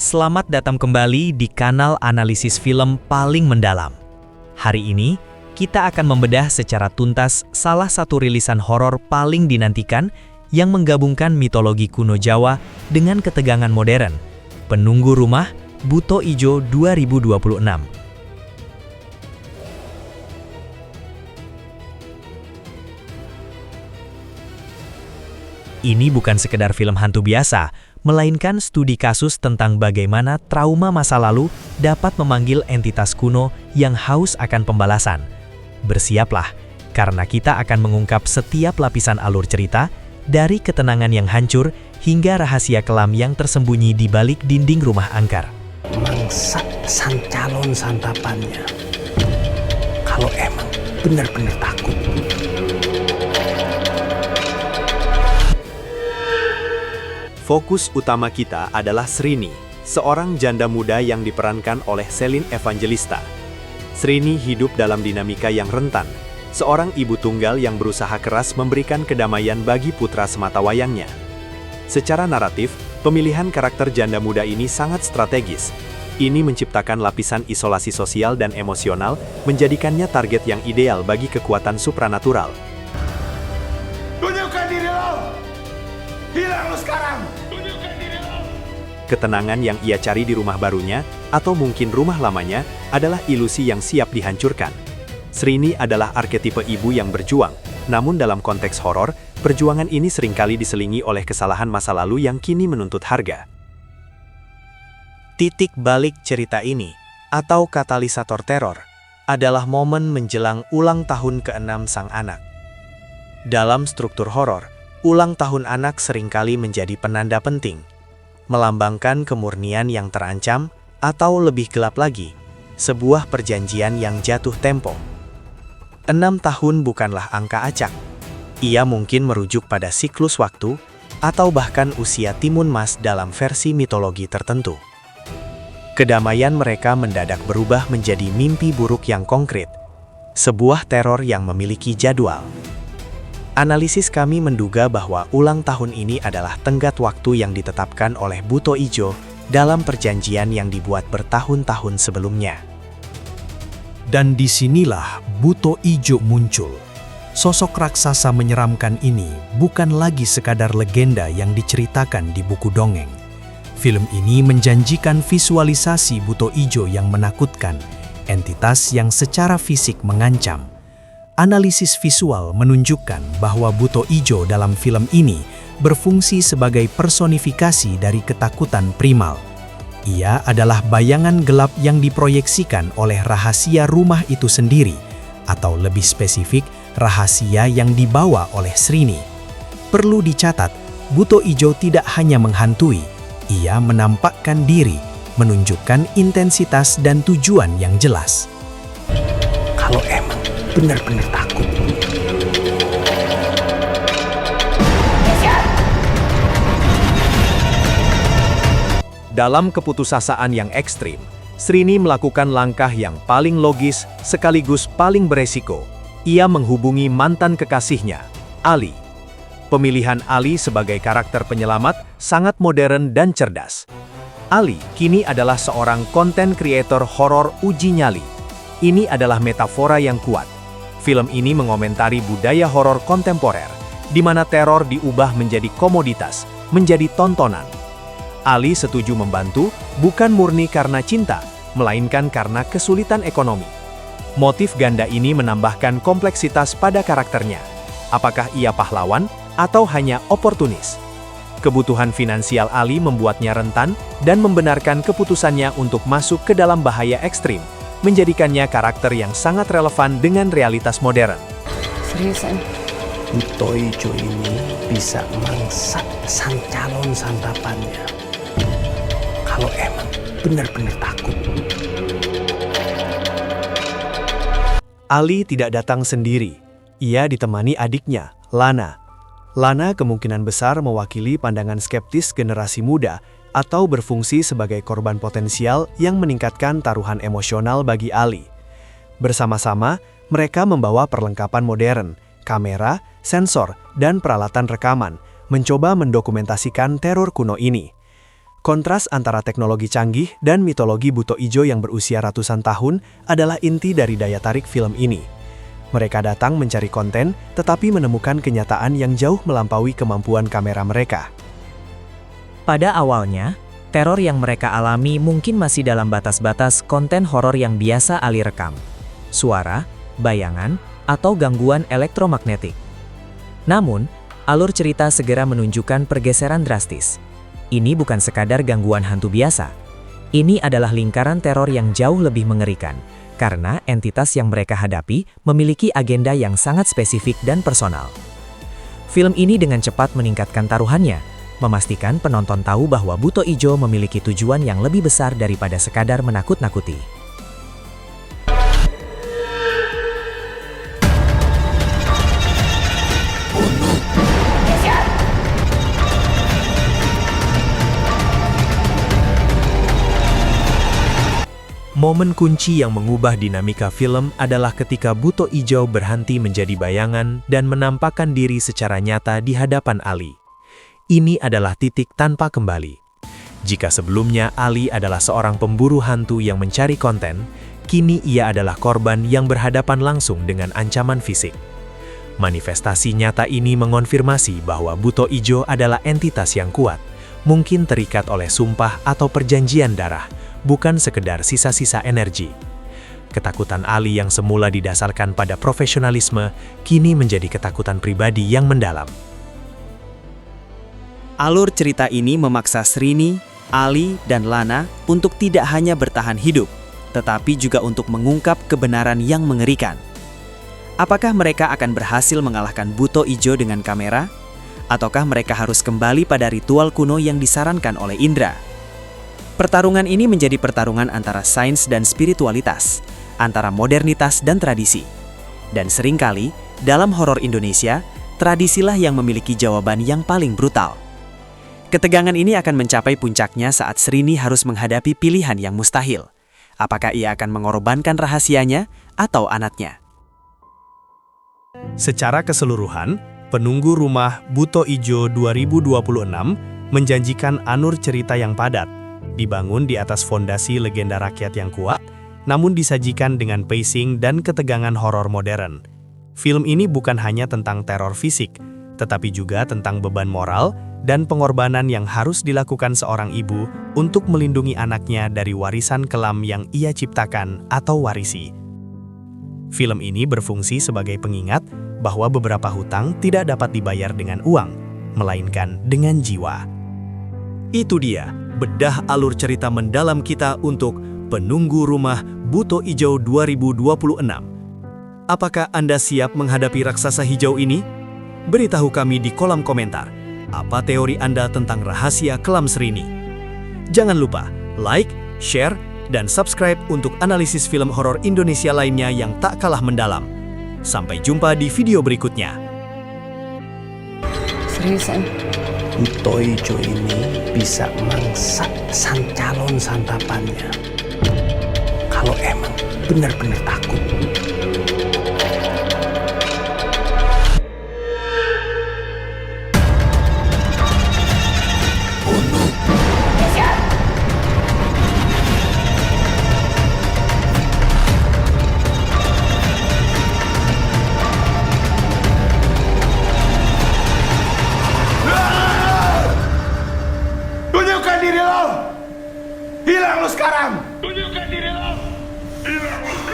Selamat datang kembali di kanal analisis film paling mendalam. Hari ini, kita akan membedah secara tuntas salah satu rilisan horor paling dinantikan yang menggabungkan mitologi kuno Jawa dengan ketegangan modern. Penunggu Rumah, Buto Ijo 2026. Ini bukan sekedar film hantu biasa, melainkan studi kasus tentang bagaimana trauma masa lalu dapat memanggil entitas kuno yang haus akan pembalasan. Bersiaplah, karena kita akan mengungkap setiap lapisan alur cerita, dari ketenangan yang hancur hingga rahasia kelam yang tersembunyi di balik dinding rumah angker. Mangsa sang calon santapannya. Kalau emang benar-benar takut. Fokus utama kita adalah Srini, seorang janda muda yang diperankan oleh Selin Evangelista. Srini hidup dalam dinamika yang rentan, seorang ibu tunggal yang berusaha keras memberikan kedamaian bagi putra sematawayangnya. Secara naratif, pemilihan karakter janda muda ini sangat strategis. Ini menciptakan lapisan isolasi sosial dan emosional, menjadikannya target yang ideal bagi kekuatan supranatural. Tunjukkan diri lo! Hilang lo sekarang! Ketenangan yang ia cari di rumah barunya, atau mungkin rumah lamanya, adalah ilusi yang siap dihancurkan. Srini adalah arketipe ibu yang berjuang, namun dalam konteks horor, perjuangan ini seringkali diselingi oleh kesalahan masa lalu yang kini menuntut harga. Titik balik cerita ini, atau katalisator teror, adalah momen menjelang ulang tahun ke-6 sang anak. Dalam struktur horor, ulang tahun anak seringkali menjadi penanda penting, melambangkan kemurnian yang terancam, atau lebih gelap lagi, sebuah perjanjian yang jatuh tempo. 6 tahun bukanlah angka acak. Ia mungkin merujuk pada siklus waktu, atau bahkan usia timun mas dalam versi mitologi tertentu. Kedamaian mereka mendadak berubah menjadi mimpi buruk yang konkret, sebuah teror yang memiliki jadwal. Analisis kami menduga bahwa ulang tahun ini adalah tenggat waktu yang ditetapkan oleh Buto Ijo dalam perjanjian yang dibuat bertahun-tahun sebelumnya. Dan disinilah Buto Ijo muncul. Sosok raksasa menyeramkan ini bukan lagi sekadar legenda yang diceritakan di buku dongeng. Film ini menjanjikan visualisasi Buto Ijo yang menakutkan, entitas yang secara fisik mengancam. Analisis visual menunjukkan bahwa Buto Ijo dalam film ini berfungsi sebagai personifikasi dari ketakutan primal. Ia adalah bayangan gelap yang diproyeksikan oleh rahasia rumah itu sendiri, atau lebih spesifik, rahasia yang dibawa oleh Srini. Perlu dicatat, Buto Ijo tidak hanya menghantui, ia menampakkan diri, menunjukkan intensitas dan tujuan yang jelas. Kalau emang benar-benar takut. Dalam keputusasaan yang ekstrim, Srini melakukan langkah yang paling logis sekaligus paling beresiko. Ia menghubungi mantan kekasihnya, Ali. Pemilihan Ali sebagai karakter penyelamat sangat modern dan cerdas. Ali kini adalah seorang konten kreator horor uji nyali. Ini adalah metafora yang kuat. Film ini mengomentari budaya horor kontemporer, di mana teror diubah menjadi komoditas, menjadi tontonan. Ali setuju membantu, bukan murni karena cinta, melainkan karena kesulitan ekonomi. Motif ganda ini menambahkan kompleksitas pada karakternya. Apakah ia pahlawan, atau hanya oportunis? Kebutuhan finansial Ali membuatnya rentan, dan membenarkan keputusannya untuk masuk ke dalam bahaya ekstrim, menjadikannya karakter yang sangat relevan dengan realitas modern. Seriusan? Buto Ijo ini bisa mangsa sang calon santapannya. Kalau emang benar-benar takut. Ali tidak datang sendiri. Ia ditemani adiknya, Lana. Lana kemungkinan besar mewakili pandangan skeptis generasi muda atau berfungsi sebagai korban potensial yang meningkatkan taruhan emosional bagi Ali. Bersama-sama, mereka membawa perlengkapan modern, kamera, sensor, dan peralatan rekaman, mencoba mendokumentasikan teror kuno ini. Kontras antara teknologi canggih dan mitologi buto ijo yang berusia ratusan tahun adalah inti dari daya tarik film ini. Mereka datang mencari konten, tetapi menemukan kenyataan yang jauh melampaui kemampuan kamera mereka. Pada awalnya, teror yang mereka alami mungkin masih dalam batas-batas konten horor yang biasa Ali rekam. Suara, bayangan, atau gangguan elektromagnetik. Namun, alur cerita segera menunjukkan pergeseran drastis. Ini bukan sekadar gangguan hantu biasa. Ini adalah lingkaran teror yang jauh lebih mengerikan, karena entitas yang mereka hadapi memiliki agenda yang sangat spesifik dan personal. Film ini dengan cepat meningkatkan taruhannya, memastikan penonton tahu bahwa buto ijo memiliki tujuan yang lebih besar daripada sekadar menakut-nakuti. Momen kunci yang mengubah dinamika film adalah ketika buto ijo berhenti menjadi bayangan dan menampakkan diri secara nyata di hadapan Ali. Ini adalah titik tanpa kembali. Jika sebelumnya Ali adalah seorang pemburu hantu yang mencari konten, kini ia adalah korban yang berhadapan langsung dengan ancaman fisik. Manifestasi nyata ini mengonfirmasi bahwa buto ijo adalah entitas yang kuat, mungkin terikat oleh sumpah atau perjanjian darah, bukan sekedar sisa-sisa energi. Ketakutan Ali yang semula didasarkan pada profesionalisme, kini menjadi ketakutan pribadi yang mendalam. Alur cerita ini memaksa Srini, Ali, dan Lana untuk tidak hanya bertahan hidup, tetapi juga untuk mengungkap kebenaran yang mengerikan. Apakah mereka akan berhasil mengalahkan buto ijo dengan kamera? Ataukah mereka harus kembali pada ritual kuno yang disarankan oleh Indra? Pertarungan ini menjadi pertarungan antara sains dan spiritualitas, antara modernitas dan tradisi. Dan seringkali, dalam horor Indonesia, tradisilah yang memiliki jawaban yang paling brutal. Ketegangan ini akan mencapai puncaknya saat Srini harus menghadapi pilihan yang mustahil. Apakah ia akan mengorbankan rahasianya atau anaknya? Secara keseluruhan, Penunggu Rumah Buto Ijo 2026 menjanjikan alur cerita yang padat, dibangun di atas fondasi legenda rakyat yang kuat, namun disajikan dengan pacing dan ketegangan horor modern. Film ini bukan hanya tentang teror fisik, tetapi juga tentang beban moral dan pengorbanan yang harus dilakukan seorang ibu untuk melindungi anaknya dari warisan kelam yang ia ciptakan atau warisi. Film ini berfungsi sebagai pengingat bahwa beberapa hutang tidak dapat dibayar dengan uang, melainkan dengan jiwa. Itu dia, bedah alur cerita mendalam kita untuk Penunggu Rumah Buto Ijo 2026. Apakah Anda siap menghadapi raksasa hijau ini? Beritahu kami di kolom komentar. Apa teori Anda tentang rahasia kelam Srini? Jangan lupa like, share, dan subscribe untuk analisis film horor Indonesia lainnya yang tak kalah mendalam. Sampai jumpa di video berikutnya. Seriusan? Buto ijo ini bisa mangsak calon santapannya. Kalau emang benar-benar takut. Tunjukkan diri lo! Hilang lo sekarang! Tunjukkan diri lo! Hilang lo!